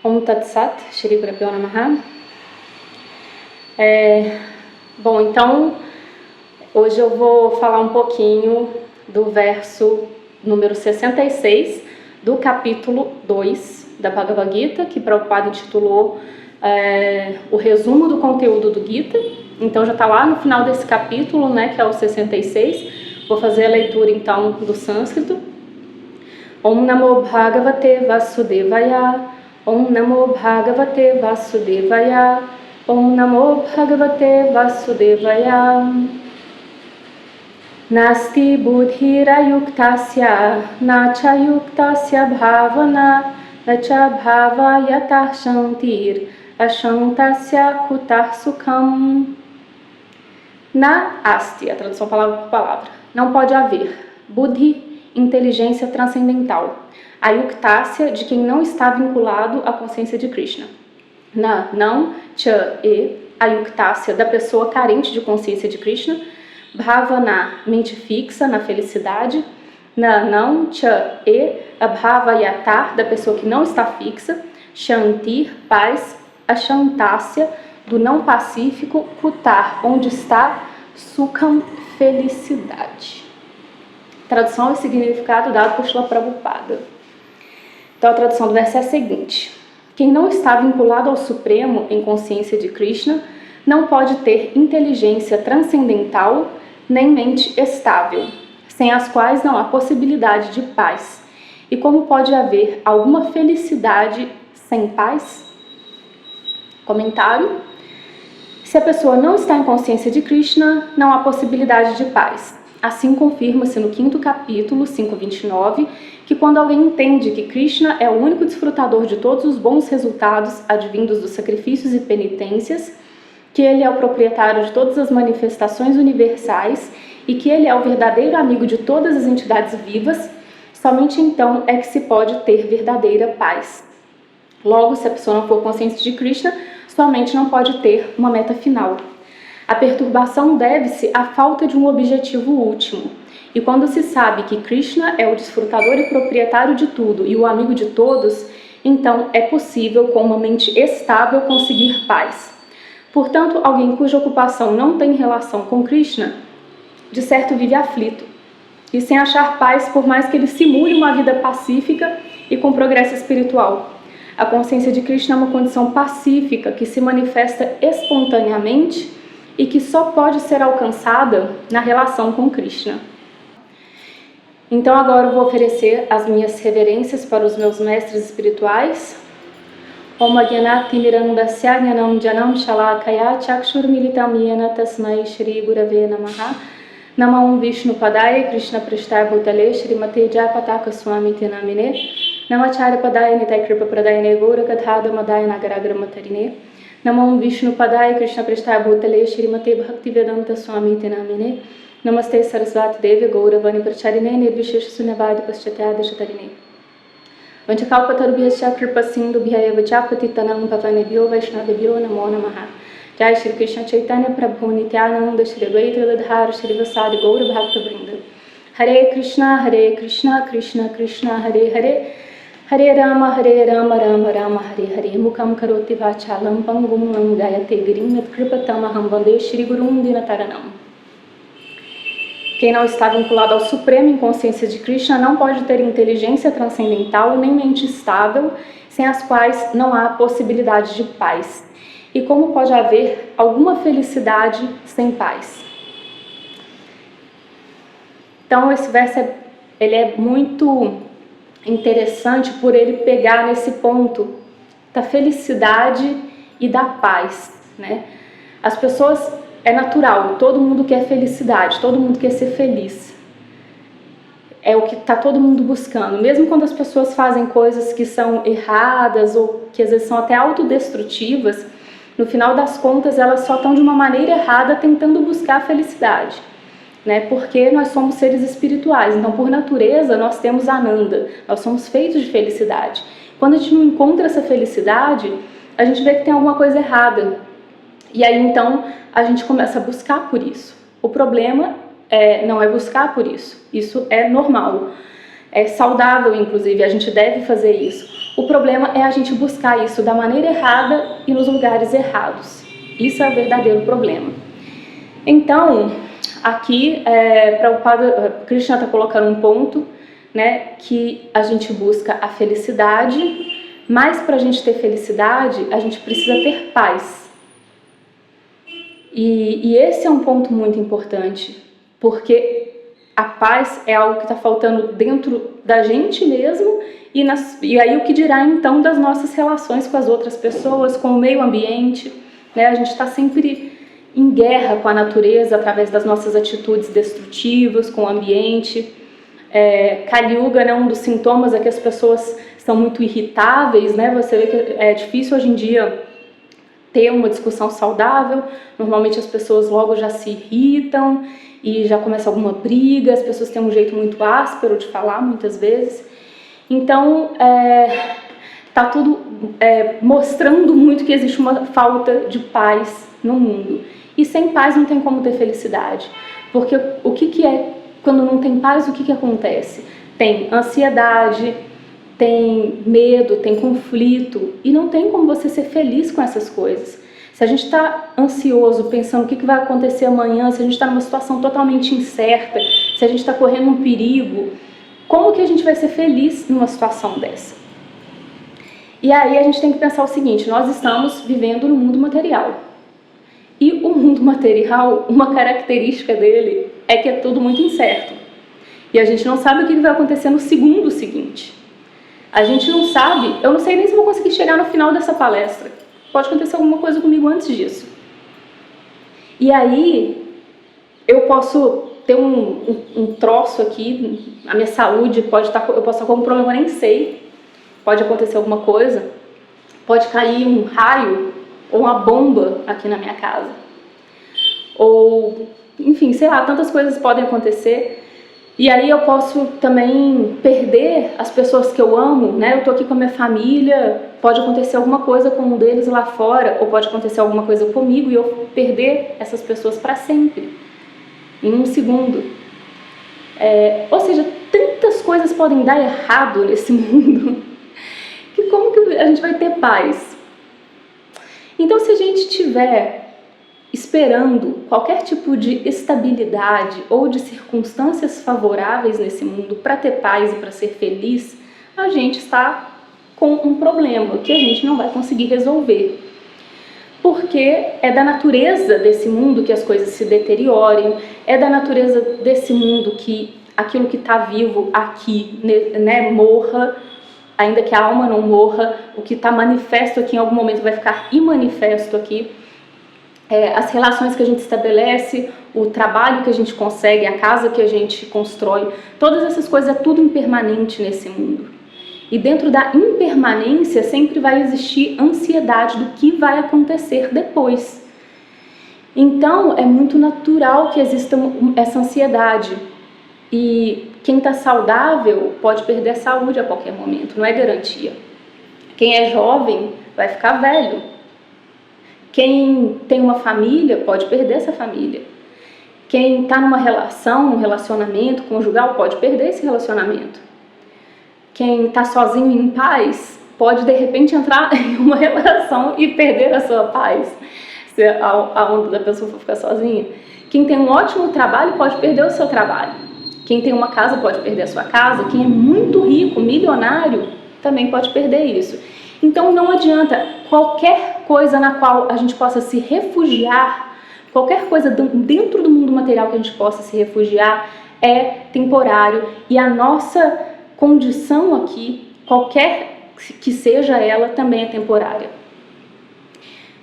Om Tat Sat, Shri Guru Pyo Namaha. Bom, então, hoje eu vou falar um pouquinho do verso número 66 do capítulo 2 da Bhagavad Gita, que Prabhupada intitulou o resumo do conteúdo do Gita. Então já está lá no final desse capítulo, né, que é o 66. Vou fazer a leitura então do sânscrito. Om Namo Bhagavate Vasudevaya. Om Namo Bhagavate Vasudevaya. Om Namo Bhagavate Vasudevaya. Nasti buddhirayuktasya nacha yuktasya bhavana nacha bhavayatah shantir ashantasya kutar sukham. Na asti, a tradução palavra por palavra, não pode haver. Buddhi, inteligência transcendental. A yuktasya, de quem não está vinculado à consciência de Krishna. Na, não, cha, e, a yuktasya, da pessoa carente de consciência de Krishna. Bhavana, mente fixa na felicidade. Na, não, cha, e, a bhavayatar, da pessoa que não está fixa. Shantir, paz. A shantasya, do não pacífico. Kutar, onde está. Sukham, felicidade. Tradução e significado dado por Srila Prabhupada. Então a tradução do verso é a seguinte: quem não está vinculado ao Supremo em consciência de Krishna não pode ter inteligência transcendental nem mente estável, sem as quais não há possibilidade de paz. E como pode haver alguma felicidade sem paz? Comentário: se a pessoa não está em consciência de Krishna, não há possibilidade de paz. Assim confirma-se no 5º capítulo, 5.29, que quando alguém entende que Krishna é o único desfrutador de todos os bons resultados advindos dos sacrifícios e penitências, que ele é o proprietário de todas as manifestações universais e que ele é o verdadeiro amigo de todas as entidades vivas, somente então é que se pode ter verdadeira paz. Logo, se a pessoa não for consciente de Krishna, somente não pode ter uma meta final. A perturbação deve-se à falta de um objetivo último. E quando se sabe que Krishna é o desfrutador e proprietário de tudo e o amigo de todos, então é possível, com uma mente estável, conseguir paz. Portanto, alguém cuja ocupação não tem relação com Krishna, de certo vive aflito, e sem achar paz, por mais que ele simule uma vida pacífica e com progresso espiritual. A consciência de Krishna é uma condição pacífica que se manifesta espontaneamente e que só pode ser alcançada na relação com Krishna. Então agora eu vou oferecer as minhas reverências para os meus mestres espirituais. Om Agyanati Mirandasya Gyanam Janam Shalakaya Chakshur Militam Yena Tasmai Shri Gurave Namaha. Namam Vishnu Padaya Krishna Prishtai Bhutale Shrimate Japataka Swami Tinamine. Namacharya Padaya Nitai Kripa Pradayane Gora Gathada Madaya Nagaragra Matarine. Namam Vishnu Padaya Krishna Prishtai Bhutale Shrimate Bhaktivedanta Swami Tinamine. Namaste Sarasvati Devi Gauravani Pracharine Nirvishesha Sunyavadi Paschatyada Shatarine. Vanchakalpatarubhyascha Kripa Sindhu Bhyayava Chapatitanam Pavanebhyo Vaishnavebhyo Namo Namaha. Jai Shri Krishna Chaitanya Prabhu Nityananda Shri Advaita Gadadhara Shri Vasadi Gaura Bhakta Vrinda. Hare Krishna Krishna Krishna Hare Hare Hare Rama Rama Rama Hare Hare. Mukam Karoti Vachalam Pangum Nam Gayate Girim Yat Kripatamaham Vande Shri Gurum Dinataranam. Quem não está vinculado ao Supremo em consciência de Krishna não pode ter inteligência transcendental nem mente estável, sem as quais não há possibilidade de paz. E como pode haver alguma felicidade sem paz? Então esse verso ele é muito interessante por ele pegar nesse ponto da felicidade e da paz, né? As pessoas, é natural, todo mundo quer felicidade, todo mundo quer ser feliz. É o que está todo mundo buscando. Mesmo quando as pessoas fazem coisas que são erradas ou que às vezes são até autodestrutivas, no final das contas elas só estão de uma maneira errada tentando buscar a felicidade, né? Porque nós somos seres espirituais, então por natureza nós temos Ananda, nós somos feitos de felicidade. Quando a gente não encontra essa felicidade, a gente vê que tem alguma coisa errada. E aí então a gente começa a buscar por isso. O problema não é buscar por isso. Isso é normal, é saudável inclusive, a gente deve fazer isso. O problema é a gente buscar isso da maneira errada e nos lugares errados. Isso é o verdadeiro problema. Então, aqui, Prabhupada, Krishna está colocando um ponto, né, que a gente busca a felicidade, mas para a gente ter felicidade, a gente precisa ter paz. E esse é um ponto muito importante, porque a paz é algo que está faltando dentro da gente mesmo, e aí o que dirá então das nossas relações com as outras pessoas, com o meio ambiente, né? A gente está sempre em guerra com a natureza através das nossas atitudes destrutivas, com o ambiente. Kali Yuga, né, um dos sintomas é que as pessoas são muito irritáveis, né? Você vê que é difícil hoje em dia ter uma discussão saudável. Normalmente as pessoas logo já se irritam e já começa alguma briga, as pessoas têm um jeito muito áspero de falar muitas vezes. Então, tá tudo mostrando muito que existe uma falta de paz no mundo. E sem paz não tem como ter felicidade. Porque o que é, quando não tem paz, o que acontece? Tem ansiedade, tem medo, tem conflito, e não tem como você ser feliz com essas coisas. Se a gente está ansioso, pensando o que vai acontecer amanhã, se a gente está numa situação totalmente incerta, se a gente está correndo um perigo, como que a gente vai ser feliz numa situação dessa? E aí a gente tem que pensar o seguinte: nós estamos vivendo no mundo material. E o mundo material, uma característica dele é que é tudo muito incerto. E a gente não sabe o que vai acontecer no segundo seguinte. A gente não sabe, eu não sei nem se vou conseguir chegar no final dessa palestra. Pode acontecer alguma coisa comigo antes disso. E aí, eu posso ter um troço aqui, a minha saúde eu posso estar com um problema, eu nem sei. Pode acontecer alguma coisa, pode cair um raio ou uma bomba aqui na minha casa. Ou, enfim, sei lá, tantas coisas podem acontecer. E aí eu posso também perder as pessoas que eu amo, né? Eu tô aqui com a minha família, pode acontecer alguma coisa com um deles lá fora, ou pode acontecer alguma coisa comigo e eu perder essas pessoas para sempre, em um segundo. Ou seja, tantas coisas podem dar errado nesse mundo, que como que a gente vai ter paz? Então, se a gente tiver esperando qualquer tipo de estabilidade ou de circunstâncias favoráveis nesse mundo para ter paz e para ser feliz, a gente está com um problema que a gente não vai conseguir resolver. Porque é da natureza desse mundo que as coisas se deteriorem, é da natureza desse mundo que aquilo que está vivo aqui, né, morra, ainda que a alma não morra, o que está manifesto aqui em algum momento vai ficar imanifesto aqui. As relações que a gente estabelece, o trabalho que a gente consegue, a casa que a gente constrói, todas essas coisas é tudo impermanente nesse mundo. E dentro da impermanência sempre vai existir ansiedade do que vai acontecer depois. Então é muito natural que exista essa ansiedade. E quem está saudável pode perder a saúde a qualquer momento, não é garantia. Quem é jovem vai ficar velho. Quem tem uma família pode perder essa família. Quem está numa relação, um relacionamento conjugal, pode perder esse relacionamento. Quem está sozinho em paz pode de repente entrar em uma relação e perder a sua paz, se a onda da pessoa for ficar sozinha. Quem tem um ótimo trabalho pode perder o seu trabalho. Quem tem uma casa pode perder a sua casa. Quem é muito rico, milionário, também pode perder isso. Então não adianta, qualquer coisa na qual a gente possa se refugiar, qualquer coisa dentro do mundo material que a gente possa se refugiar é temporário, e a nossa condição aqui, qualquer que seja ela, também é temporária.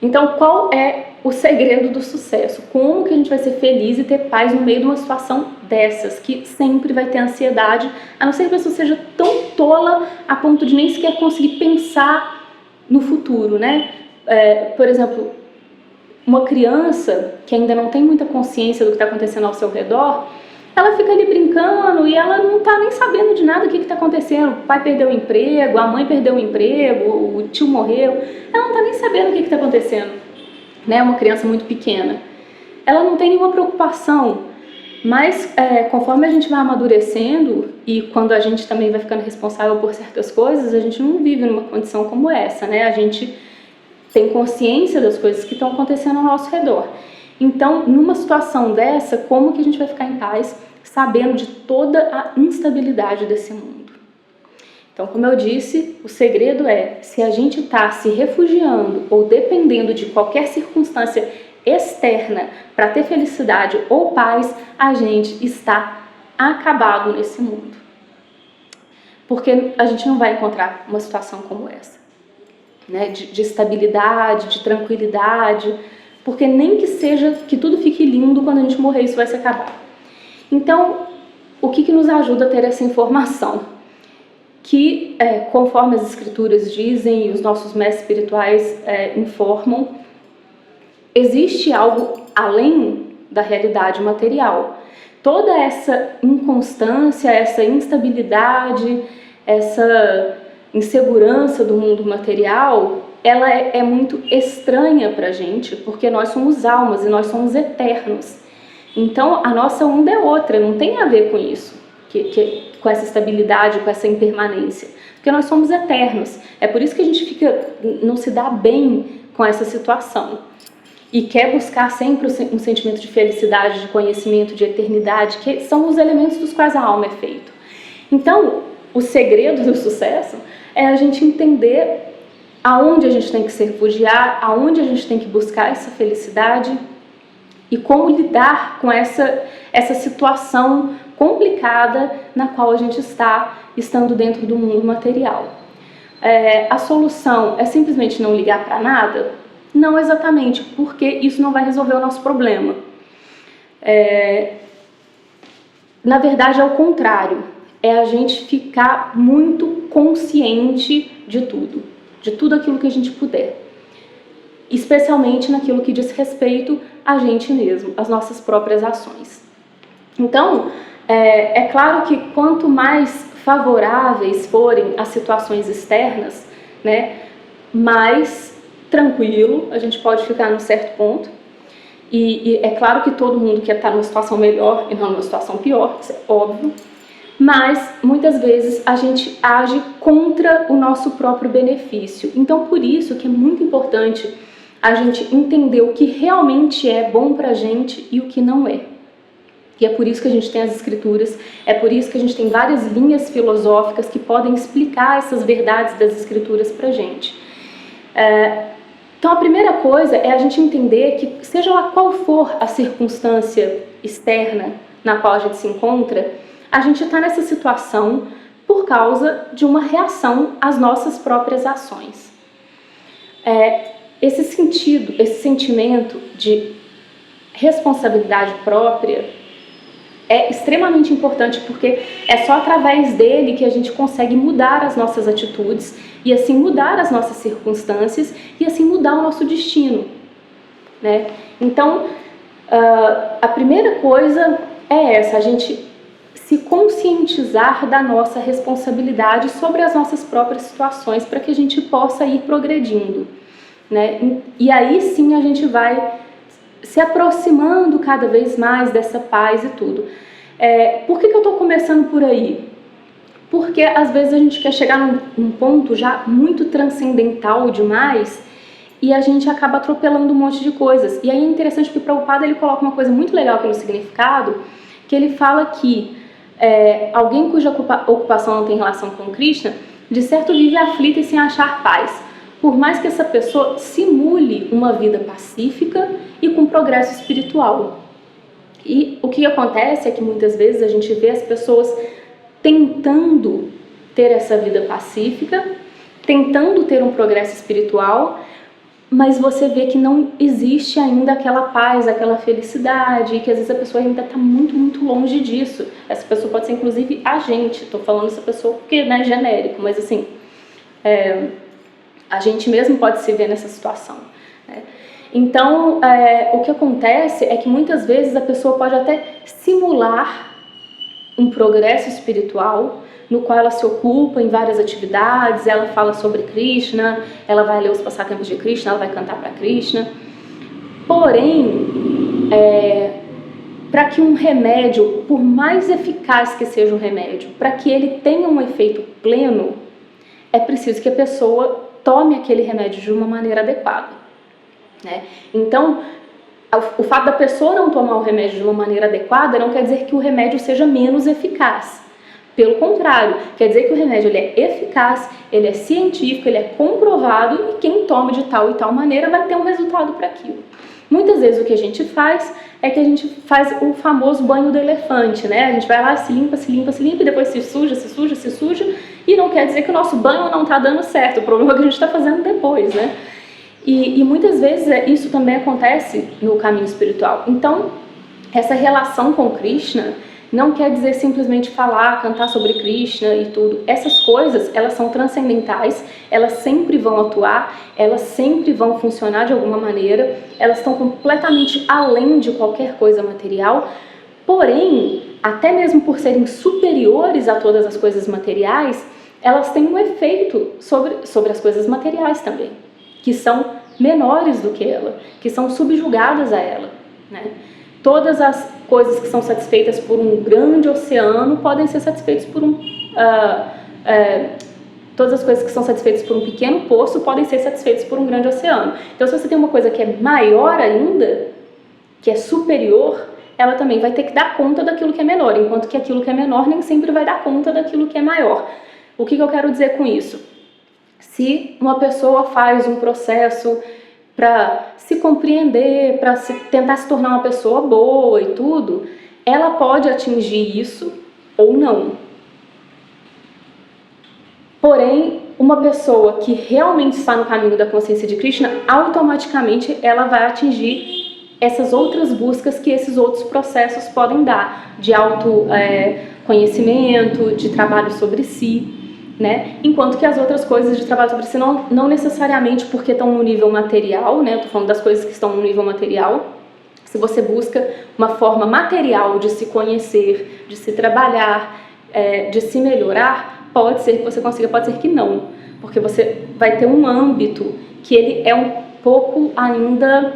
Então qual é o segredo do sucesso? Como que a gente vai ser feliz e ter paz no meio de uma situação dessas, que sempre vai ter ansiedade, a não ser que a pessoa seja tão tola a ponto de nem sequer conseguir pensar no futuro, né? Por exemplo, uma criança que ainda não tem muita consciência do que está acontecendo ao seu redor, ela fica ali brincando e ela não está nem sabendo de nada do que está acontecendo. O pai perdeu o emprego, a mãe perdeu o emprego, o tio morreu, ela não está nem sabendo o que está acontecendo, né? Uma criança muito pequena, ela não tem nenhuma preocupação. Mas conforme a gente vai amadurecendo e quando a gente também vai ficando responsável por certas coisas, a gente não vive numa condição como essa, né? A gente tem consciência das coisas que estão acontecendo ao nosso redor. Então, numa situação dessa, como que a gente vai ficar em paz sabendo de toda a instabilidade desse mundo? Então, como eu disse, o segredo é, se a gente está se refugiando ou dependendo de qualquer circunstância externa para ter felicidade ou paz, a gente está acabado nesse mundo. Porque a gente não vai encontrar uma situação como essa, né? De estabilidade, de tranquilidade, porque nem que seja que tudo fique lindo, quando a gente morrer isso vai se acabar. Então, o que nos ajuda a ter essa informação? Que, conforme as escrituras dizem e os nossos mestres espirituais informam, existe algo além da realidade material. Toda essa inconstância, essa instabilidade, essa insegurança do mundo material, ela é muito estranha para a gente, porque nós somos almas e nós somos eternos. Então, a nossa onda é outra, não tem a ver com isso, com essa estabilidade, com essa impermanência, porque nós somos eternos. É por isso que a gente não se dá bem com essa situação e quer buscar sempre um sentimento de felicidade, de conhecimento, de eternidade, que são os elementos dos quais a alma é feita. Então, o segredo do sucesso é a gente entender aonde a gente tem que se refugiar, aonde a gente tem que buscar essa felicidade e como lidar com essa situação complicada na qual a gente está estando dentro do mundo material. A solução é simplesmente não ligar para nada? Não exatamente, porque isso não vai resolver o nosso problema. Na verdade, é o contrário. É a gente ficar muito consciente de tudo aquilo que a gente puder. Especialmente naquilo que diz respeito a gente mesmo, as nossas próprias ações. Então, é claro que quanto mais favoráveis forem as situações externas, né, mais tranquilo a gente pode ficar num certo ponto. E é claro que todo mundo quer estar numa situação melhor e não numa situação pior, isso é óbvio. Mas, muitas vezes, a gente age contra o nosso próprio benefício. Então, por isso que é muito importante a gente entender o que realmente é bom pra gente e o que não é. E é por isso que a gente tem as escrituras, é por isso que a gente tem várias linhas filosóficas que podem explicar essas verdades das escrituras pra gente. Então, a primeira coisa é a gente entender que, seja lá qual for a circunstância externa na qual a gente se encontra, a gente está nessa situação por causa de uma reação às nossas próprias ações. Esse sentimento de responsabilidade própria é extremamente importante, porque é só através dele que a gente consegue mudar as nossas atitudes e assim mudar as nossas circunstâncias e assim mudar o nosso destino, né? Então, a primeira coisa é essa, a gente se conscientizar da nossa responsabilidade sobre as nossas próprias situações para que a gente possa ir progredindo, né? E aí sim a gente vai se aproximando cada vez mais dessa paz e tudo. Por que eu estou começando por aí? Porque às vezes a gente quer chegar num ponto já muito transcendental demais e a gente acaba atropelando um monte de coisas. E aí é interessante que o Prabhupada ele coloca uma coisa muito legal aqui no significado, que ele fala que alguém cuja ocupação não tem relação com Krishna, de certo vive aflita e sem achar paz, por mais que essa pessoa simule uma vida pacífica e com progresso espiritual. E o que acontece é que muitas vezes a gente vê as pessoas tentando ter essa vida pacífica, tentando ter um progresso espiritual, mas você vê que não existe ainda aquela paz, aquela felicidade, e que às vezes a pessoa ainda está muito, muito longe disso. Essa pessoa pode ser inclusive a gente, estou falando essa pessoa porque é genérico, mas assim, a gente mesmo pode se ver nessa situação, né? Então, o que acontece é que muitas vezes a pessoa pode até simular um progresso espiritual, no qual ela se ocupa em várias atividades, ela fala sobre Krishna, ela vai ler os passatempos de Krishna, ela vai cantar para Krishna. Porém, para que um remédio, por mais eficaz que seja o remédio, para que ele tenha um efeito pleno, é preciso que a pessoa tome aquele remédio de uma maneira adequada, né? Então, o fato da pessoa não tomar o remédio de uma maneira adequada não quer dizer que o remédio seja menos eficaz. Pelo contrário, quer dizer que o remédio ele é eficaz, ele é científico, ele é comprovado e quem tome de tal e tal maneira vai ter um resultado para aquilo. Muitas vezes o que a gente faz é que a gente faz o famoso banho do elefante, né? A gente vai lá, se limpa, e depois se suja, e não quer dizer que o nosso banho não está dando certo, o problema é que a gente está fazendo depois, né? E muitas vezes isso também acontece no caminho espiritual. Então, essa relação com Krishna não quer dizer simplesmente falar, cantar sobre Krishna e tudo. Essas coisas, elas são transcendentais, elas sempre vão atuar, elas sempre vão funcionar de alguma maneira, elas estão completamente além de qualquer coisa material, porém, até mesmo por serem superiores a todas as coisas materiais, elas têm um efeito sobre as coisas materiais também, que são menores do que ela, que são subjugadas a ela, né? Todas as coisas que são satisfeitas por um grande oceano podem ser satisfeitas por todas as coisas que são satisfeitas por um pequeno poço podem ser satisfeitas por um grande oceano. Então, se você tem uma coisa que é maior ainda, que é superior, ela também vai ter que dar conta daquilo que é menor, enquanto que aquilo que é menor nem sempre vai dar conta daquilo que é maior. O que eu quero dizer com isso? Se uma pessoa faz um processo para se compreender, para tentar se tornar uma pessoa boa e tudo, ela pode atingir isso ou não. Porém, uma pessoa que realmente está no caminho da consciência de Krishna, automaticamente ela vai atingir essas outras buscas que esses outros processos podem dar, de autoconhecimento, de trabalho sobre si, né? Enquanto que as outras coisas de trabalho sobre si não necessariamente porque estão no nível material, né? Eu tô falando das coisas que estão no nível material. Se você busca uma forma material de se conhecer, de se trabalhar, de se melhorar, pode ser que você consiga, pode ser que não, porque você vai ter um âmbito que ele é um pouco ainda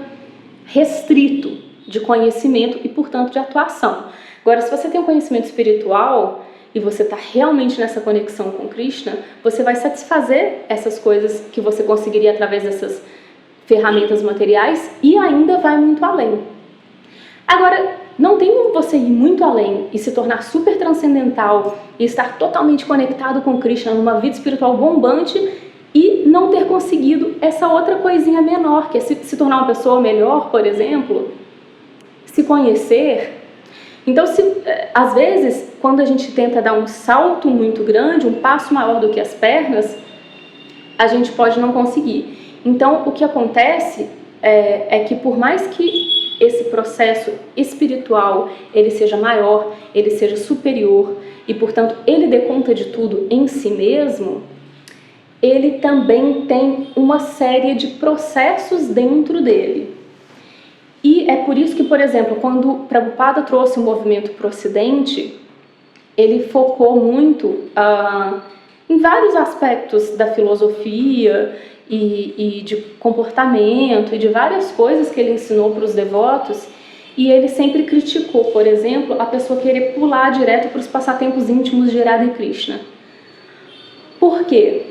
restrito de conhecimento e, portanto, de atuação. Agora, se você tem um conhecimento espiritual e você está realmente nessa conexão com Krishna, você vai satisfazer essas coisas que você conseguiria através dessas ferramentas materiais e ainda vai muito além. Agora, não tem como você ir muito além e se tornar super transcendental e estar totalmente conectado com Krishna numa vida espiritual bombante e não ter conseguido essa outra coisinha menor, que é se tornar uma pessoa melhor, por exemplo, se conhecer. Então, às vezes, quando a gente tenta dar um salto muito grande, um passo maior do que as pernas, a gente pode não conseguir. Então, o que acontece é que por mais que esse processo espiritual ele seja maior, ele seja superior e, portanto, ele dê conta de tudo em si mesmo, ele também tem uma série de processos dentro dele. E é por isso que, por exemplo, quando Prabhupada trouxe o movimento para o Ocidente, ele focou muito em vários aspectos da filosofia e de comportamento e de várias coisas que ele ensinou para os devotos, e ele sempre criticou, por exemplo, a pessoa querer pular direto para os passatempos íntimos de Radha e Krishna. Por quê?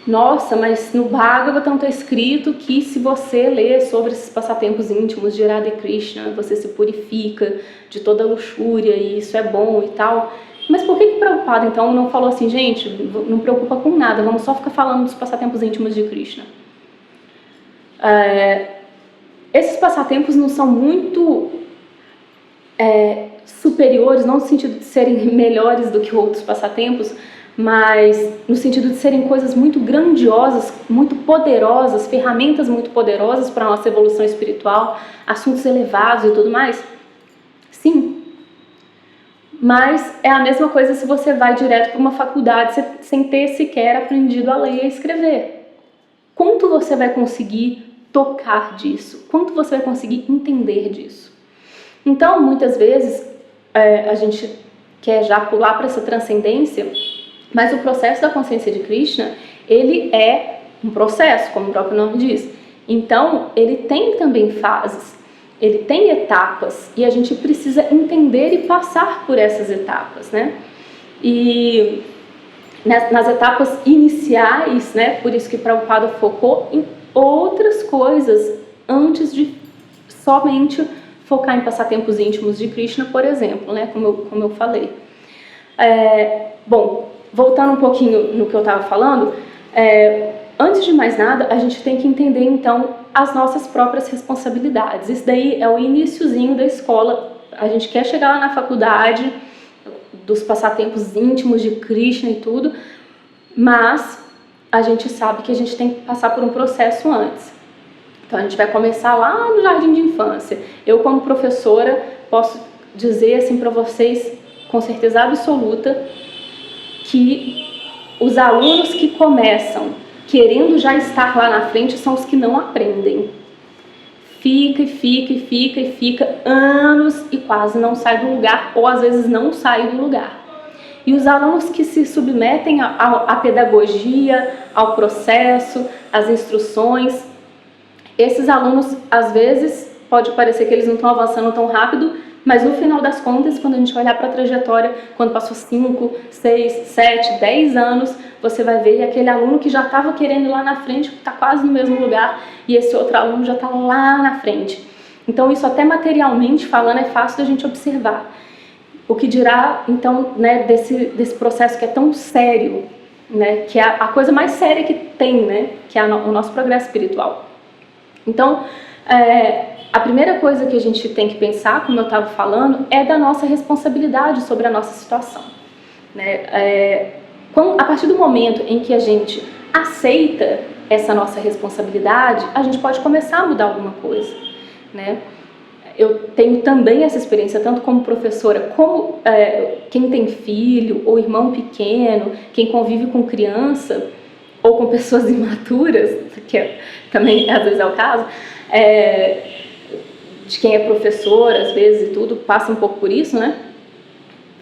Nossa, mas no Bhagavatam está escrito que se você ler sobre esses passatempos íntimos de Radha e Krishna, você se purifica de toda luxúria e isso é bom e tal. Mas por que Prabhupada então não falou assim, gente, não preocupa com nada, vamos só ficar falando dos passatempos íntimos de Krishna? Esses passatempos não são muito superiores, não no sentido de serem melhores do que outros passatempos, mas no sentido de serem coisas muito grandiosas, muito poderosas, ferramentas muito poderosas para a nossa evolução espiritual, assuntos elevados e tudo mais? Sim. Mas é a mesma coisa se você vai direto para uma faculdade sem ter sequer aprendido a ler e a escrever. Quanto você vai conseguir tocar disso? Quanto você vai conseguir entender disso? Então, muitas vezes, a gente quer já pular para essa transcendência, mas o processo da consciência de Krishna, ele é um processo, como o próprio nome diz. Então, ele tem também fases. ele tem etapas e a gente precisa entender e passar por essas etapas, né? E nas etapas iniciais, né, por isso que Prabhupada focou em outras coisas antes de somente focar em passatempos íntimos de Krishna, por exemplo, né, como eu falei. Bom, voltando um pouquinho no que eu estava falando, antes de mais nada, a gente tem que entender, então, as nossas próprias responsabilidades. Isso daí é o iniciozinho da escola. A gente quer chegar lá na faculdade dos passatempos íntimos de Krishna e tudo, mas a gente sabe que a gente tem que passar por um processo antes. Então a gente vai começar lá no jardim de infância. Eu, como professora, posso dizer assim para vocês, com certeza absoluta, que os alunos que começam querendo já estar lá na frente são os que não aprendem. Fica anos e quase não sai do lugar, ou às vezes não sai do lugar. E os alunos que se submetem à pedagogia, ao processo, às instruções, esses alunos, às vezes, pode parecer que eles não estão avançando tão rápido, mas no final das contas, quando a gente olhar para a trajetória, quando passou 5, 6, 7, 10 anos, você vai ver aquele aluno que já estava querendo ir lá na frente, está quase no mesmo lugar, e esse outro aluno já está lá na frente. Então isso até materialmente falando é fácil da gente observar. O que dirá, então, né, desse processo que é tão sério, né, que é a coisa mais séria que tem, né, que é o nosso progresso espiritual. Então, a primeira coisa que a gente tem que pensar, como eu estava falando, é da nossa responsabilidade sobre a nossa situação, né? A partir do momento em que a gente aceita essa nossa responsabilidade, a gente pode começar a mudar alguma coisa, né? Eu tenho também essa experiência, tanto como professora, como quem tem filho ou irmão pequeno, quem convive com criança ou com pessoas imaturas, que também às vezes é o caso, de quem é professor, às vezes, e tudo, passa um pouco por isso, né?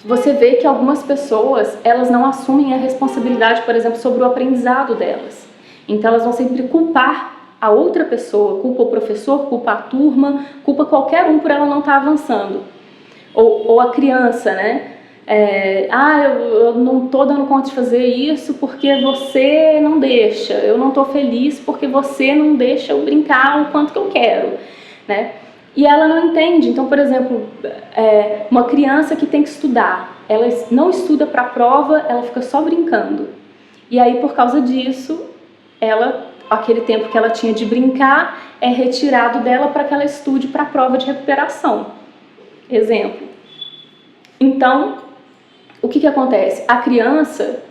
Você vê que algumas pessoas, elas não assumem a responsabilidade, por exemplo, sobre o aprendizado delas. Então, elas vão sempre culpar a outra pessoa, culpa o professor, culpa a turma, culpa qualquer um por ela não estar avançando. Ou a criança, né? Eu não estou dando conta de fazer isso porque você não deixa. Eu não estou feliz porque você não deixa eu brincar o quanto que eu quero, né? E ela não entende. Então, por exemplo, uma criança que tem que estudar, ela não estuda para a prova, ela fica só brincando. E aí, por causa disso, aquele tempo que ela tinha de brincar é retirado dela para que ela estude para a prova de recuperação. Exemplo. Então, o que acontece? A criança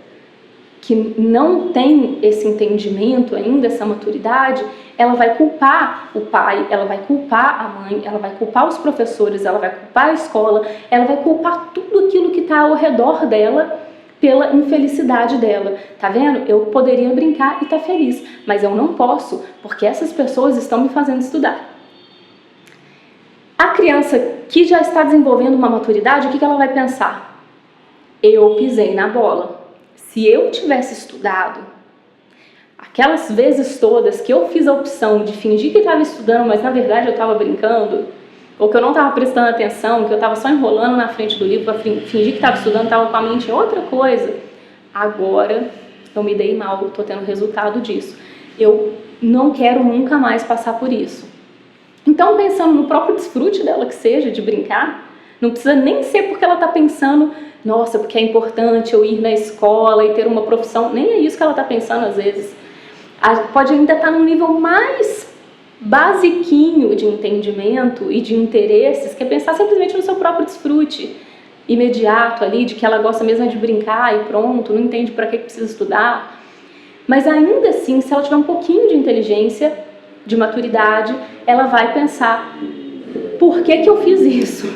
que não tem esse entendimento ainda, essa maturidade, ela vai culpar o pai, ela vai culpar a mãe, ela vai culpar os professores, ela vai culpar a escola, ela vai culpar tudo aquilo que está ao redor dela pela infelicidade dela. Tá vendo? Eu poderia brincar e estar feliz, mas eu não posso, porque essas pessoas estão me fazendo estudar. A criança que já está desenvolvendo uma maturidade, o que ela vai pensar? Eu pisei na bola. Se eu tivesse estudado, aquelas vezes todas que eu fiz a opção de fingir que estava estudando, mas na verdade eu estava brincando, ou que eu não estava prestando atenção, que eu estava só enrolando na frente do livro para fingir que estava estudando, estava com a mente em outra coisa, agora eu me dei mal, estou tendo resultado disso. Eu não quero nunca mais passar por isso. Então, pensando no próprio desfrute dela que seja, de brincar, não precisa nem ser porque ela está pensando, nossa, porque é importante eu ir na escola e ter uma profissão, nem é isso que ela está pensando às vezes. Pode ainda estar num nível mais basiquinho de entendimento e de interesses, que é pensar simplesmente no seu próprio desfrute imediato ali, de que ela gosta mesmo de brincar e pronto, não entende para que precisa estudar. Mas ainda assim, se ela tiver um pouquinho de inteligência, de maturidade, ela vai pensar, por que eu fiz isso?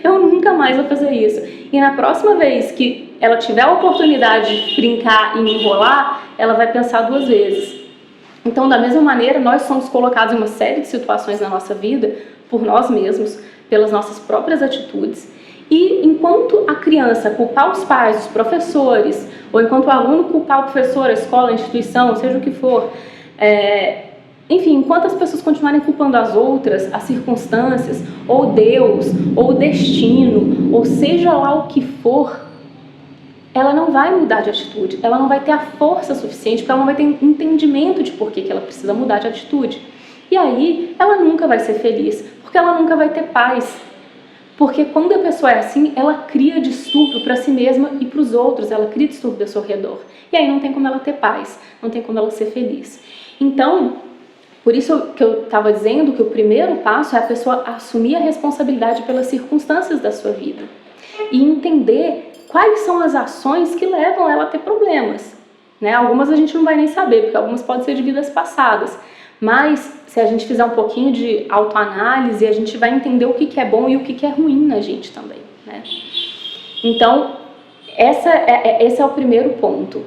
Eu nunca mais vou fazer isso. E na próxima vez que ela tiver a oportunidade de brincar e me enrolar, ela vai pensar 2 vezes. Então, da mesma maneira, nós somos colocados em uma série de situações na nossa vida por nós mesmos, pelas nossas próprias atitudes. E enquanto a criança culpar os pais, os professores, ou enquanto o aluno culpar o professor, a escola, a instituição, seja o que for, enfim, enquanto as pessoas continuarem culpando as outras, as circunstâncias, ou Deus, ou o destino, ou seja lá o que for, ela não vai mudar de atitude, ela não vai ter a força suficiente, porque ela não vai ter entendimento de por que ela precisa mudar de atitude. E aí, ela nunca vai ser feliz, porque ela nunca vai ter paz. Porque quando a pessoa é assim, ela cria distúrbio para si mesma e para os outros, ela cria distúrbio ao seu redor. E aí não tem como ela ter paz, não tem como ela ser feliz. Então, por isso que eu estava dizendo que o primeiro passo é a pessoa assumir a responsabilidade pelas circunstâncias da sua vida e entender quais são as ações que levam ela a ter problemas. Né? Algumas a gente não vai nem saber, porque algumas podem ser de vidas passadas. Mas se a gente fizer um pouquinho de autoanálise, a gente vai entender o que é bom e o que é ruim na gente também. Né? Então, esse é o primeiro ponto.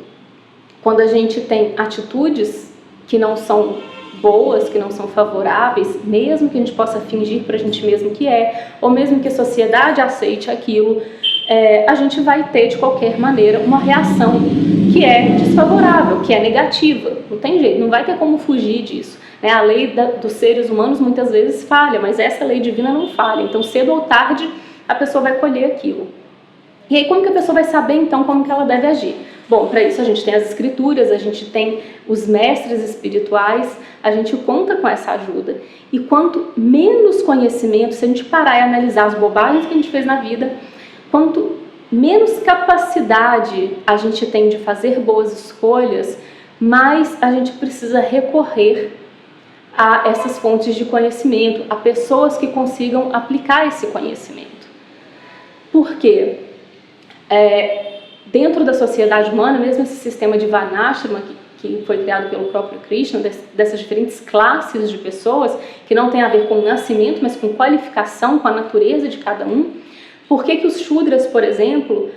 Quando a gente tem atitudes que não são boas, que não são favoráveis, mesmo que a gente possa fingir para a gente mesmo que é, ou mesmo que a sociedade aceite aquilo, a gente vai ter de qualquer maneira uma reação que é desfavorável, que é negativa. Não tem jeito, não vai ter como fugir disso. Né? A lei dos seres humanos muitas vezes falha, mas essa lei divina não falha. Então, cedo ou tarde, a pessoa vai colher aquilo. E aí, como que a pessoa vai saber, então, como que ela deve agir? Bom, para isso a gente tem as escrituras, a gente tem os mestres espirituais, a gente conta com essa ajuda. E quanto menos conhecimento, se a gente parar e analisar as bobagens que a gente fez na vida, quanto menos capacidade a gente tem de fazer boas escolhas, mais a gente precisa recorrer a essas fontes de conhecimento, a pessoas que consigam aplicar esse conhecimento. Por quê? Dentro da sociedade humana, mesmo esse sistema de Varnashrama, que foi criado pelo próprio Krishna, dessas diferentes classes de pessoas, que não tem a ver com o nascimento, mas com qualificação, com a natureza de cada um. Por que os Shudras, por exemplo,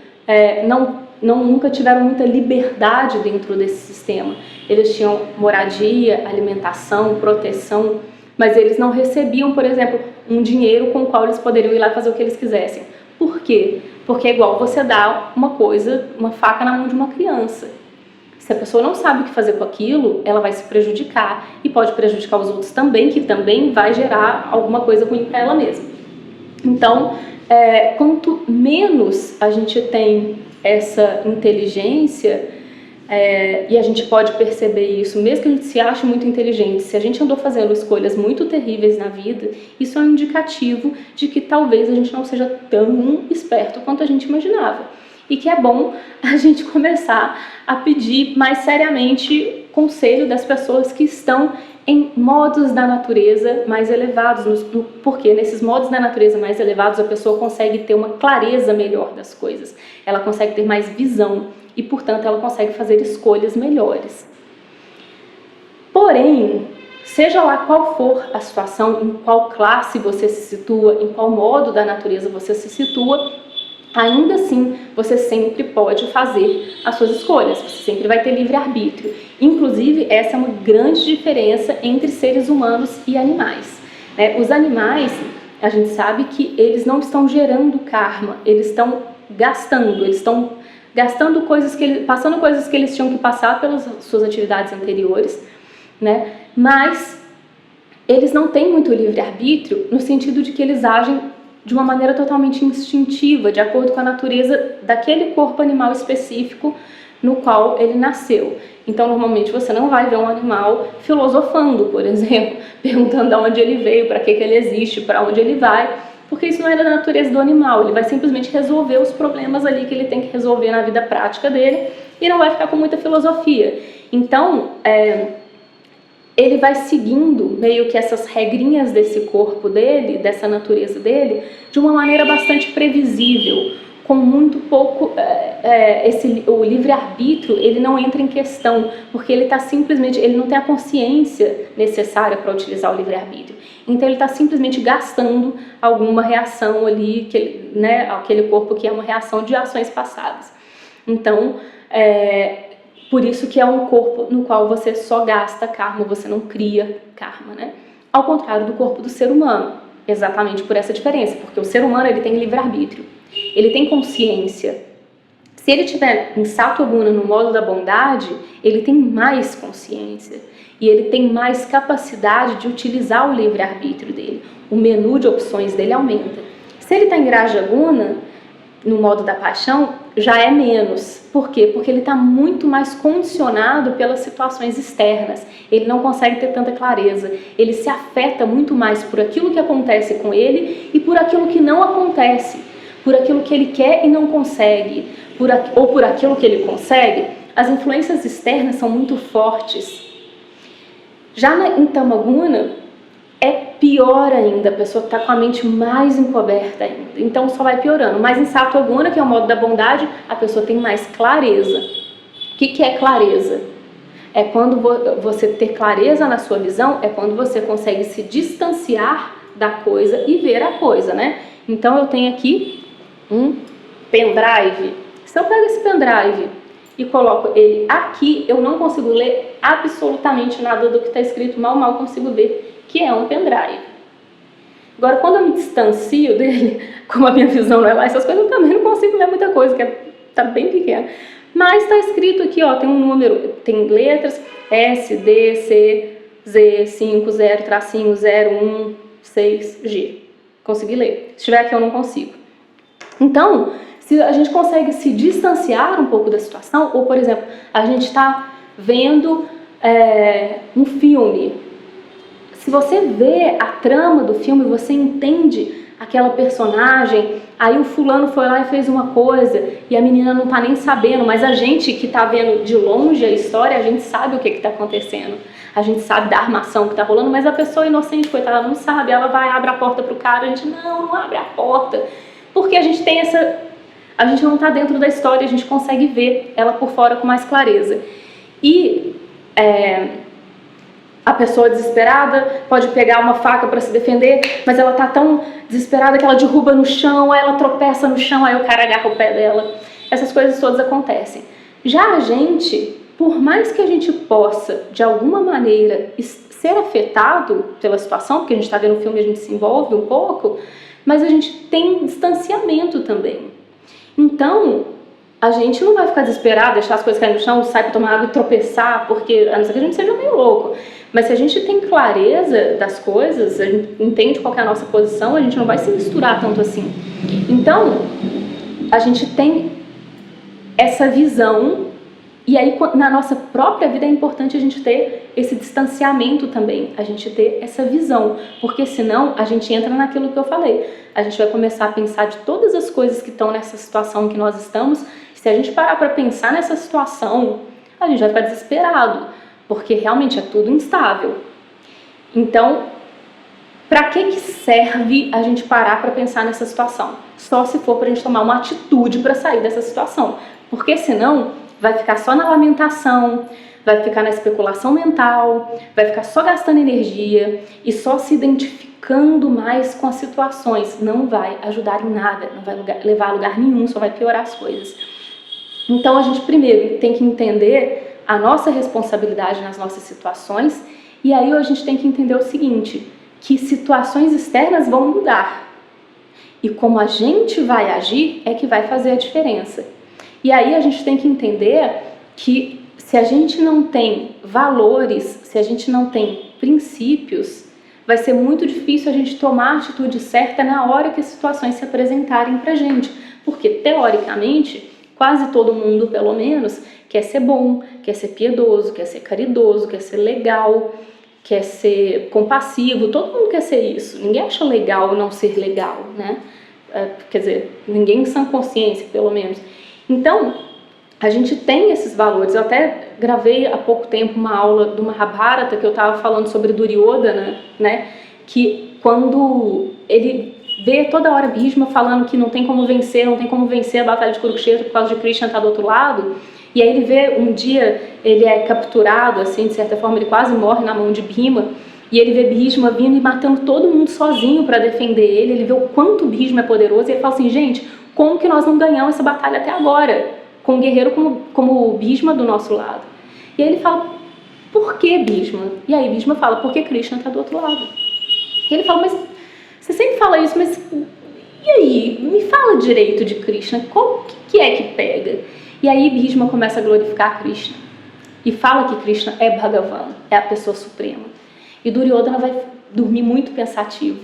nunca tiveram muita liberdade dentro desse sistema? Eles tinham moradia, alimentação, proteção, mas eles não recebiam, por exemplo, um dinheiro com o qual eles poderiam ir lá fazer o que eles quisessem. Por quê? Porque é igual você dar uma faca na mão de uma criança. Se a pessoa não sabe o que fazer com aquilo, ela vai se prejudicar e pode prejudicar os outros também, que também vai gerar alguma coisa ruim para ela mesma. Então, quanto menos a gente tem essa inteligência, e a gente pode perceber isso, mesmo que a gente se ache muito inteligente, se a gente andou fazendo escolhas muito terríveis na vida, isso é um indicativo de que talvez a gente não seja tão esperto quanto a gente imaginava. E que é bom a gente começar a pedir mais seriamente conselho das pessoas que estão em modos da natureza mais elevados, porque nesses modos da natureza mais elevados a pessoa consegue ter uma clareza melhor das coisas, ela consegue ter mais visão e, portanto, ela consegue fazer escolhas melhores. Porém, seja lá qual for a situação, em qual classe você se situa, em qual modo da natureza você se situa, ainda assim, você sempre pode fazer as suas escolhas, você sempre vai ter livre-arbítrio. Inclusive, essa é uma grande diferença entre seres humanos e animais. Os animais, a gente sabe que eles não estão gerando karma, eles estão gastando, passando coisas que eles tinham que passar pelas suas atividades anteriores, né? Mas eles não têm muito livre-arbítrio no sentido de que eles agem de uma maneira totalmente instintiva, de acordo com a natureza daquele corpo animal específico no qual ele nasceu. Então, normalmente, você não vai ver um animal filosofando, por exemplo, perguntando de onde ele veio, para que ele existe, para onde ele vai, porque isso não é da natureza do animal. Ele vai simplesmente resolver os problemas ali que ele tem que resolver na vida prática dele e não vai ficar com muita filosofia. Então, ele vai seguindo meio que essas regrinhas desse corpo dele, dessa natureza dele, de uma maneira bastante previsível, com muito pouco, o livre-arbítrio, ele não entra em questão, porque ele não tem a consciência necessária para utilizar o livre-arbítrio. Então ele está simplesmente gastando alguma reação ali, aquele corpo que é uma reação de ações passadas. Então, por isso que é um corpo no qual você só gasta karma, você não cria karma, né? Ao contrário do corpo do ser humano, exatamente por essa diferença, porque o ser humano ele tem livre-arbítrio, ele tem consciência. Se ele estiver em Sattva Guna, no modo da bondade, ele tem mais consciência. e ele tem mais capacidade de utilizar o livre-arbítrio dele. O menu de opções dele aumenta. Se ele está em Raja Guna, no modo da paixão, já é menos. Por quê? Porque ele está muito mais condicionado pelas situações externas. Ele não consegue ter tanta clareza. Ele se afeta muito mais por aquilo que acontece com ele e por aquilo que não acontece. Por aquilo que ele quer e não consegue. Ou por aquilo que ele consegue. As influências externas são muito fortes. Já em Tamaguna, é pior ainda, a pessoa está com a mente mais encoberta ainda, então só vai piorando. Mas em Sattva-guna, que é o modo da bondade, a pessoa tem mais clareza. O que é clareza? É quando você ter clareza na sua visão, é quando você consegue se distanciar da coisa e ver a coisa, né? Então eu tenho aqui um pendrive. Se eu pego esse pendrive e coloco ele aqui, eu não consigo ler absolutamente nada do que está escrito, mal consigo ver que é um pendrive. Agora, quando eu me distancio dele, como a minha visão não é lá, essas coisas, eu também não consigo ler muita coisa, que tá bem pequena. Mas está escrito aqui, ó, tem um número, tem letras S, D, C, Z, 5, 0, tracinho, 0, 1, 6, G. Consegui ler. Se estiver aqui, eu não consigo. Então, se a gente consegue se distanciar um pouco da situação, ou, por exemplo, a gente está vendo um filme. Se você vê a trama do filme, você entende aquela personagem, aí o fulano foi lá e fez uma coisa, e a menina não tá nem sabendo, mas a gente que tá vendo de longe a história, a gente sabe o que tá acontecendo. A gente sabe da armação que tá rolando, mas a pessoa inocente, coitada, não sabe. Ela vai, abre a porta pro cara, a gente, não abre a porta. Porque a gente tem a gente não tá dentro da história, a gente consegue ver ela por fora com mais clareza. E a pessoa desesperada pode pegar uma faca para se defender, mas ela tá tão desesperada que ela derruba no chão, aí ela tropeça no chão, aí o cara agarra o pé dela. Essas coisas todas acontecem. Já a gente, por mais que a gente possa, de alguma maneira, ser afetado pela situação, porque a gente está vendo o filme e a gente se envolve um pouco, mas a gente tem distanciamento também. Então, a gente não vai ficar desesperado, deixar as coisas caírem no chão, sair para tomar água e tropeçar, porque a não ser que a gente seja meio louco. Mas se a gente tem clareza das coisas, a gente entende qual é a nossa posição, a gente não vai se misturar tanto assim. Então, a gente tem essa visão, e aí na nossa própria vida é importante a gente ter esse distanciamento também, a gente ter essa visão, porque senão a gente entra naquilo que eu falei. A gente vai começar a pensar de todas as coisas que estão nessa situação que nós estamos. Se a gente parar para pensar nessa situação, a gente vai ficar desesperado, porque realmente é tudo instável. Então, para que serve a gente parar para pensar nessa situação? Só se for para a gente tomar uma atitude para sair dessa situação, porque senão vai ficar só na lamentação, vai ficar na especulação mental, vai ficar só gastando energia e só se identificando mais com as situações. Não vai ajudar em nada, não vai levar a lugar nenhum, só vai piorar as coisas. Então a gente primeiro tem que entender a nossa responsabilidade nas nossas situações, e aí a gente tem que entender o seguinte, que situações externas vão mudar, e como a gente vai agir é que vai fazer a diferença. E aí a gente tem que entender que se a gente não tem valores, se a gente não tem princípios, vai ser muito difícil a gente tomar a atitude certa na hora que as situações se apresentarem pra gente, porque teoricamente quase todo mundo, pelo menos, quer ser bom, quer ser piedoso, quer ser caridoso, quer ser legal, quer ser compassivo, todo mundo quer ser isso. Ninguém acha legal não ser legal, né? Quer dizer, ninguém em sã consciência, pelo menos. Então, a gente tem esses valores. Eu até gravei há pouco tempo uma aula do Mahabharata, que eu estava falando sobre Duryodhana, né? Que quando ele vê toda hora Bhishma falando que não tem como vencer a batalha de Kurukshetra por causa de Krishna estar do outro lado, e aí ele vê um dia, ele é capturado, assim, de certa forma, ele quase morre na mão de Bhima, e ele vê Bhishma vindo e matando todo mundo sozinho para defender ele vê o quanto Bhishma é poderoso, e ele fala assim, gente, como que nós não ganhamos essa batalha até agora, com um guerreiro como o Bhishma do nosso lado? E aí ele fala, por que Bhishma? E aí Bhishma fala, porque Krishna está do outro lado. E ele fala, mas você sempre fala isso, mas e aí? Me fala direito de Krishna, o que é que pega? E aí Bhishma começa a glorificar Krishna. e fala que Krishna é Bhagavan, é a pessoa suprema. E Duryodhana vai dormir muito pensativo.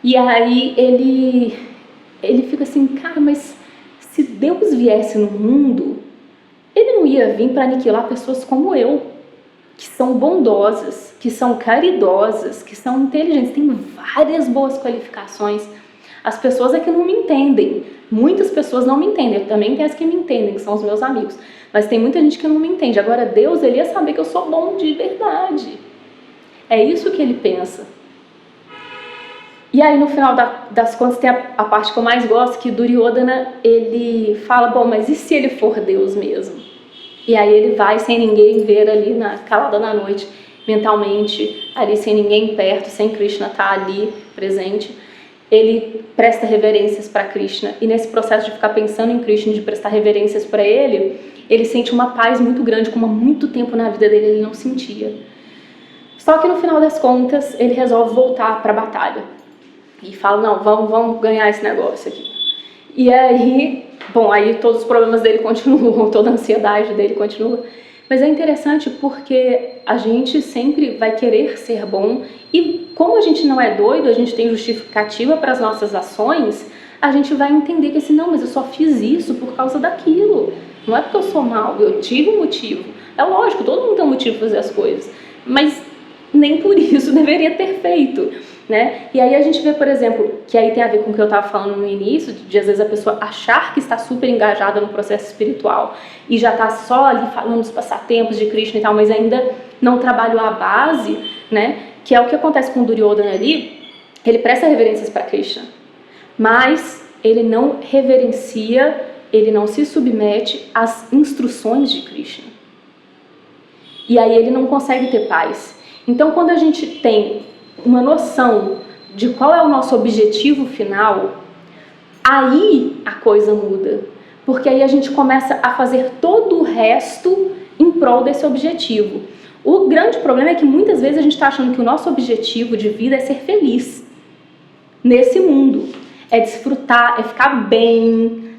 E aí ele fica assim, cara, mas se Deus viesse no mundo, ele não ia vir para aniquilar pessoas como eu, que são bondosas, que são caridosas, que são inteligentes, têm várias boas qualificações. As pessoas é que não me entendem. Muitas pessoas não me entendem. Eu também tenho as que me entendem, que são os meus amigos. Mas tem muita gente que não me entende. Agora, Deus, ele ia saber que eu sou bom de verdade. É isso que ele pensa. E aí, no final das contas, tem a parte que eu mais gosto, que Duryodhana, ele fala, bom, mas e se ele for Deus mesmo? E aí ele vai sem ninguém ver ali na calada da noite, mentalmente, ali sem ninguém perto, sem Krishna estar ali presente. Ele presta reverências para Krishna, e nesse processo de ficar pensando em Krishna, de prestar reverências para ele sente uma paz muito grande, como há muito tempo na vida dele ele não sentia. Só que no final das contas, ele resolve voltar para a batalha. E fala, não, vamos ganhar esse negócio aqui. E aí, bom, aí todos os problemas dele continuam, toda a ansiedade dele continua. Mas é interessante porque a gente sempre vai querer ser bom e como a gente não é doido, a gente tem justificativa para as nossas ações, a gente vai entender que assim, não, mas eu só fiz isso por causa daquilo. Não é porque eu sou mal, eu tive um motivo. É lógico, todo mundo tem um motivo para fazer as coisas, mas nem por isso deveria ter feito, né? E aí a gente vê, por exemplo, que aí tem a ver com o que eu estava falando no início, de às vezes a pessoa achar que está super engajada no processo espiritual e já está só ali falando dos passatempos de Krishna e tal, mas ainda não trabalhou a base, né? Que é o que acontece com o Duryodhana ali. Ele presta reverências para Krishna, mas ele não reverencia, ele não se submete às instruções de Krishna. E aí ele não consegue ter paz. Então, quando a gente tem uma noção de qual é o nosso objetivo final, aí a coisa muda. Porque aí a gente começa a fazer todo o resto em prol desse objetivo. O grande problema é que muitas vezes a gente está achando que o nosso objetivo de vida é ser feliz nesse mundo. É desfrutar, é ficar bem.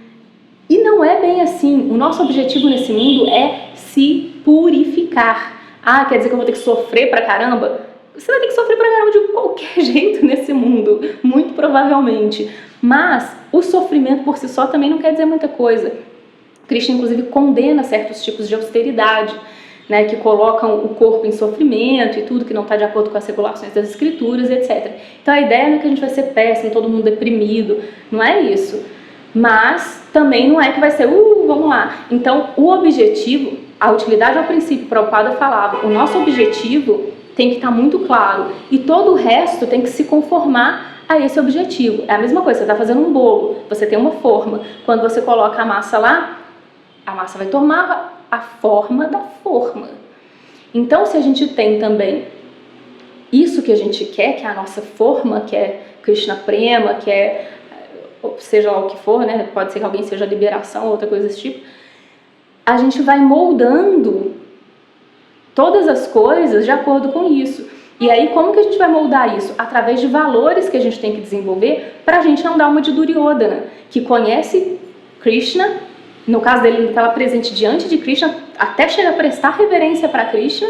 E não é bem assim. O nosso objetivo nesse mundo é se purificar. Ah, quer dizer que eu vou ter que sofrer pra caramba? Você vai ter que sofrer pra caramba de qualquer jeito nesse mundo, muito provavelmente. Mas o sofrimento por si só também não quer dizer muita coisa. Krishna, inclusive, condena certos tipos de austeridade, né, que colocam o corpo em sofrimento e tudo que não está de acordo com as regulações das escrituras, etc. Então a ideia não é que a gente vai ser péssimo, todo mundo deprimido, não é isso. Mas também não é que vai ser, vamos lá. Então o objetivo, a utilidade ao princípio, Prabhupada falava, o nosso objetivo tem que estar muito claro e todo o resto tem que se conformar a esse objetivo. É a mesma coisa, você está fazendo um bolo, você tem uma forma, quando você coloca a massa lá, a massa vai tomar a forma da forma. Então, se a gente tem também isso que a gente quer, que é a nossa forma, que é Krishna Prema, que é, seja lá o que for, né? Pode ser que alguém seja liberação, outra coisa desse tipo, a gente vai moldando todas as coisas de acordo com isso. E aí, como que a gente vai moldar isso? Através de valores que a gente tem que desenvolver para a gente não dar uma de Duryodhana, que conhece Krishna, no caso dele, ele estava presente diante de Krishna, até chega a prestar reverência para Krishna,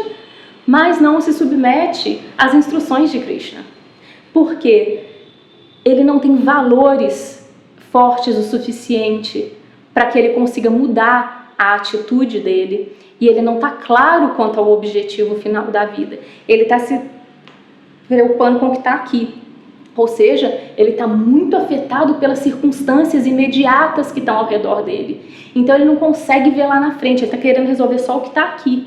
mas não se submete às instruções de Krishna. Porque ele não tem valores fortes o suficiente para que ele consiga mudar a atitude dele. E ele não está claro quanto ao objetivo final da vida. Ele está se preocupando com o que está aqui. Ou seja, ele está muito afetado pelas circunstâncias imediatas que estão ao redor dele. Então ele não consegue ver lá na frente, ele está querendo resolver só o que está aqui.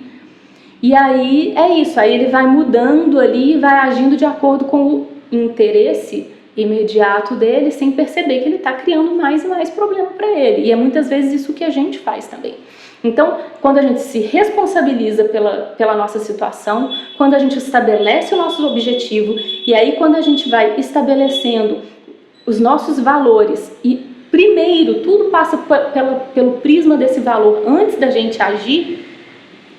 E aí é isso, aí ele vai mudando ali e vai agindo de acordo com o interesse imediato dele, sem perceber que ele está criando mais e mais problema para ele. E é muitas vezes isso que a gente faz também. Então, quando a gente se responsabiliza pela nossa situação, quando a gente estabelece o nosso objetivo, e aí quando a gente vai estabelecendo os nossos valores, e primeiro tudo passa pelo prisma desse valor antes da gente agir,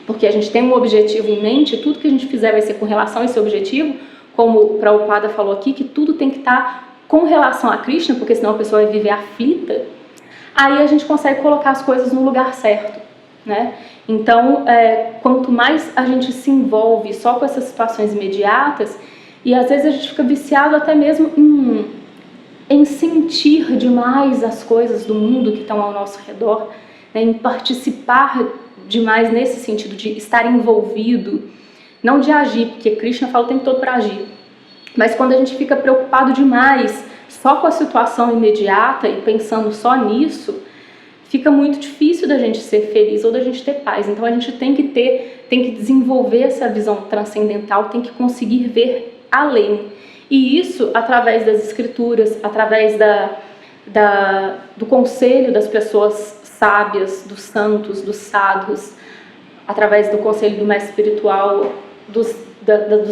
porque a gente tem um objetivo em mente, tudo que a gente fizer vai ser com relação a esse objetivo, como o Prabhupada falou aqui, que tudo tem que estar com relação a Krishna, porque senão a pessoa vai viver aflita, aí a gente consegue colocar as coisas no lugar certo. né? Então, quanto mais a gente se envolve só com essas situações imediatas, e às vezes a gente fica viciado até mesmo em sentir demais as coisas do mundo que estão ao nosso redor, né? Em participar demais nesse sentido de estar envolvido, não de agir, porque Krishna fala o tempo todo para agir, mas quando a gente fica preocupado demais só com a situação imediata e pensando só nisso, fica muito difícil da gente ser feliz ou da gente ter paz. Então a gente tem que desenvolver essa visão transcendental, tem que conseguir ver além. E isso através das escrituras, através do conselho das pessoas sábias, dos santos, dos sadhus, através do conselho do mestre espiritual, dos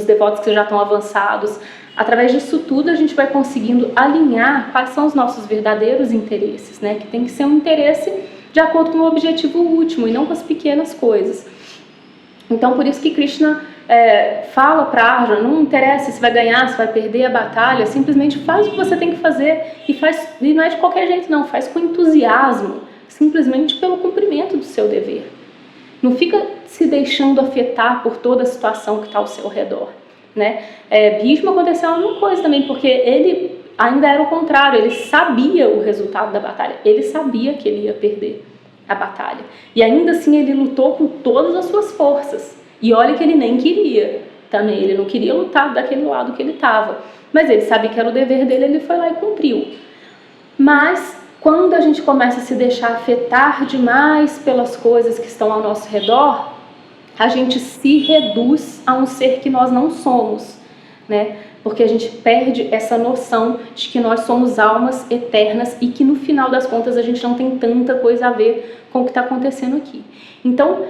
devotos que já estão avançados. Através disso tudo a gente vai conseguindo alinhar quais são os nossos verdadeiros interesses, né? Que tem que ser um interesse de acordo com o objetivo último e não com as pequenas coisas. Então por isso que Krishna fala para Arjuna, não interessa se vai ganhar, se vai perder a batalha, simplesmente faz o que você tem que fazer e não é de qualquer jeito não, faz com entusiasmo, simplesmente pelo cumprimento do seu dever. Não fica se deixando afetar por toda a situação que está ao seu redor, né? Bhishma aconteceu a mesma coisa também, porque ele ainda era o contrário, ele sabia o resultado da batalha, ele sabia que ele ia perder a batalha, e ainda assim ele lutou com todas as suas forças, e olha que ele nem queria também, ele não queria lutar daquele lado que ele estava, mas ele sabia que era o dever dele, ele foi lá e cumpriu. Mas quando a gente começa a se deixar afetar demais pelas coisas que estão ao nosso redor, a gente se reduz a um ser que nós não somos, né? Porque a gente perde essa noção de que nós somos almas eternas e que no final das contas a gente não tem tanta coisa a ver com o que está acontecendo aqui. Então,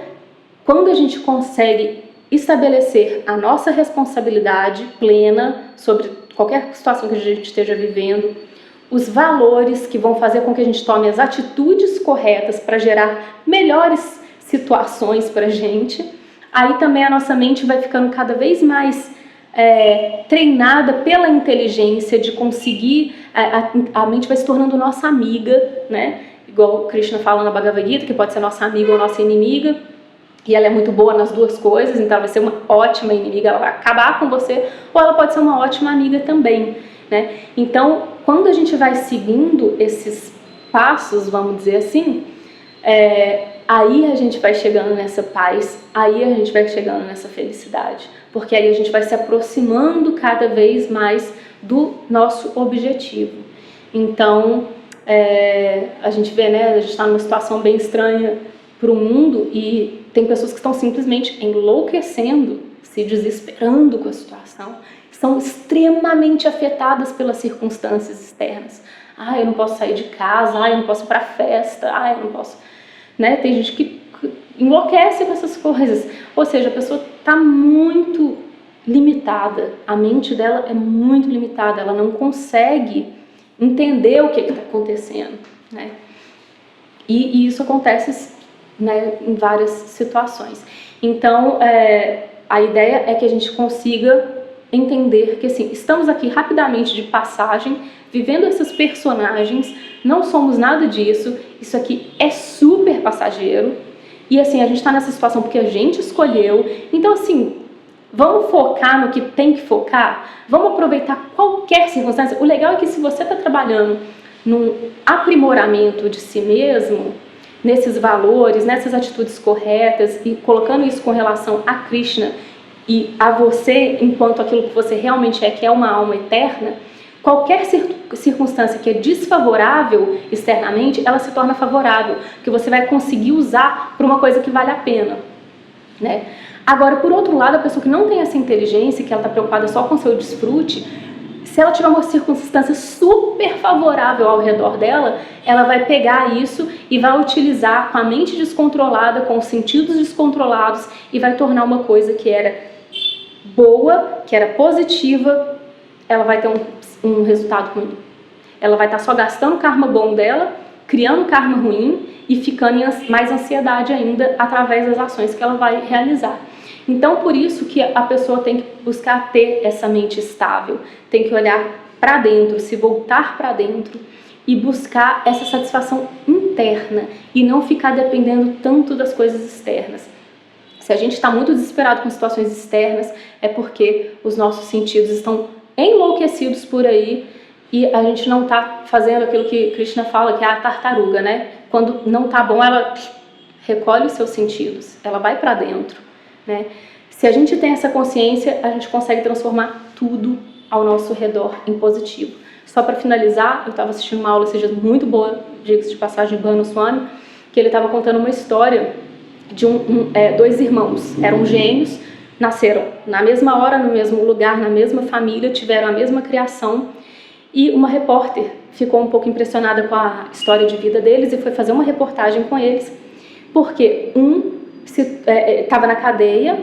quando a gente consegue estabelecer a nossa responsabilidade plena sobre qualquer situação que a gente esteja vivendo, os valores que vão fazer com que a gente tome as atitudes corretas para gerar melhores situações para a gente, aí também a nossa mente vai ficando cada vez mais treinada pela inteligência de conseguir, a mente vai se tornando nossa amiga, né? Igual o Krishna fala na Bhagavad Gita, que pode ser nossa amiga ou nossa inimiga, e ela é muito boa nas duas coisas, então ela vai ser uma ótima inimiga, ela vai acabar com você, ou ela pode ser uma ótima amiga também, né? Então, quando a gente vai seguindo esses passos, vamos dizer assim, aí a gente vai chegando nessa paz, aí a gente vai chegando nessa felicidade, porque aí a gente vai se aproximando cada vez mais do nosso objetivo. Então, a gente vê, né, a gente está numa situação bem estranha para o mundo e tem pessoas que estão simplesmente enlouquecendo, se desesperando com a situação, são extremamente afetadas pelas circunstâncias externas. Eu não posso sair de casa, eu não posso ir para festa, eu não posso... Né? Tem gente que enlouquece com essas coisas. Ou seja, a pessoa está muito limitada, a mente dela é muito limitada, ela não consegue entender o que está acontecendo, né? E isso acontece, né, em várias situações. Então, a ideia é que a gente consiga entender que assim, estamos aqui rapidamente de passagem, vivendo esses personagens, não somos nada disso, isso aqui é super passageiro, e assim, a gente está nessa situação porque a gente escolheu, então assim, vamos focar no que tem que focar, vamos aproveitar qualquer circunstância. O legal é que se você está trabalhando num aprimoramento de si mesmo, nesses valores, nessas atitudes corretas, e colocando isso com relação a Krishna, e a você enquanto aquilo que você realmente é, que é uma alma eterna, qualquer circunstância que é desfavorável externamente, ela se torna favorável, que você vai conseguir usar para uma coisa que vale a pena, né? Agora, por outro lado, a pessoa que não tem essa inteligência, que ela está preocupada só com o seu desfrute, se ela tiver uma circunstância super favorável ao redor dela, ela vai pegar isso e vai utilizar com a mente descontrolada, com os sentidos descontrolados, e vai tornar uma coisa que era boa, que era positiva, ela vai ter um resultado ruim. Ela vai estar só gastando o karma bom dela, criando karma ruim e ficando em mais ansiedade ainda através das ações que ela vai realizar. Então, por isso que a pessoa tem que buscar ter essa mente estável, tem que olhar para dentro, se voltar para dentro e buscar essa satisfação interna e não ficar dependendo tanto das coisas externas. Se a gente está muito desesperado com situações externas, é porque os nossos sentidos estão enlouquecidos por aí e a gente não está fazendo aquilo que Krishna fala, que é a tartaruga, né? Quando não está bom, ela recolhe os seus sentidos, ela vai para dentro, né? Se a gente tem essa consciência, a gente consegue transformar tudo ao nosso redor em positivo. Só para finalizar, eu estava assistindo uma aula esses dias muito boa, diga-se de passagem, de Bhanu Swami, que ele estava contando uma história de dois irmãos, eram gêmeos, nasceram na mesma hora, no mesmo lugar, na mesma família, tiveram a mesma criação, e uma repórter ficou um pouco impressionada com a história de vida deles e foi fazer uma reportagem com eles, porque um estava na cadeia,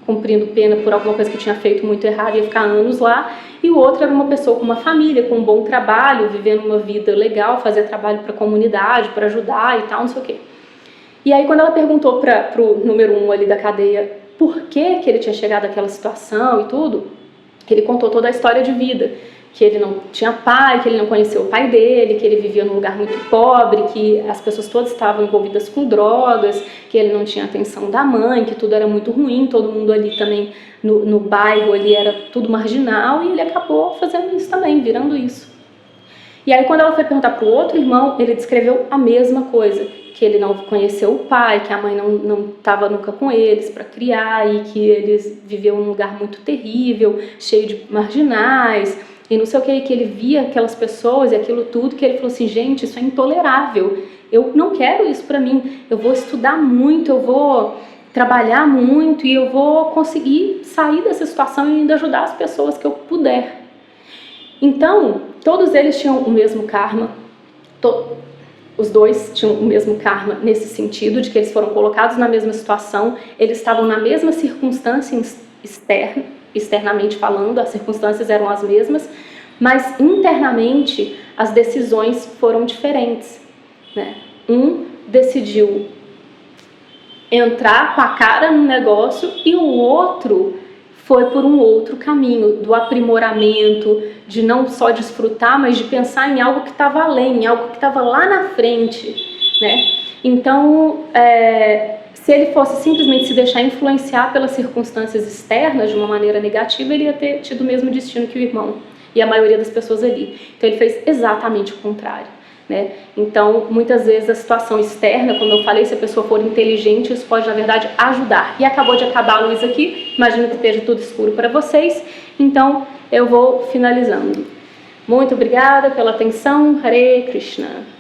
cumprindo pena por alguma coisa que tinha feito muito errado, ia ficar anos lá, e o outro era uma pessoa com uma família, com um bom trabalho, vivendo uma vida legal, fazia trabalho para a comunidade, para ajudar e tal, não sei o quê. E aí quando ela perguntou para o número 1 ali da cadeia por que ele tinha chegado àquela situação e tudo, ele contou toda a história de vida, que ele não tinha pai, que ele não conheceu o pai dele, que ele vivia num lugar muito pobre, que as pessoas todas estavam envolvidas com drogas, que ele não tinha atenção da mãe, que tudo era muito ruim, todo mundo ali também no bairro ali era tudo marginal, e ele acabou fazendo isso também, virando isso. E aí quando ela foi perguntar para o outro irmão, ele descreveu a mesma coisa, que ele não conheceu o pai, que a mãe não estava nunca com eles para criar, e que eles viviam num lugar muito terrível, cheio de marginais, e não sei o que ele via aquelas pessoas e aquilo tudo, que ele falou assim, gente, isso é intolerável, eu não quero isso para mim, eu vou estudar muito, eu vou trabalhar muito e eu vou conseguir sair dessa situação e ainda ajudar as pessoas que eu puder. Então, todos eles tinham o mesmo karma, os dois tinham o mesmo karma nesse sentido, de que eles foram colocados na mesma situação, eles estavam na mesma circunstância externamente falando, as circunstâncias eram as mesmas, mas internamente as decisões foram diferentes, né? Um decidiu entrar com a cara no negócio e o outro foi por um outro caminho, do aprimoramento, de não só desfrutar, mas de pensar em algo que estava além, em algo que estava lá na frente, né? Então, se ele fosse simplesmente se deixar influenciar pelas circunstâncias externas de uma maneira negativa, ele ia ter tido o mesmo destino que o irmão e a maioria das pessoas ali. Então ele fez exatamente o contrário, né? Então muitas vezes a situação externa, como eu falei, se a pessoa for inteligente, isso pode na verdade ajudar. E acabou de acabar a luz aqui, imagino que esteja tudo escuro para vocês, então eu vou finalizando. Muito obrigada pela atenção, Hare Krishna.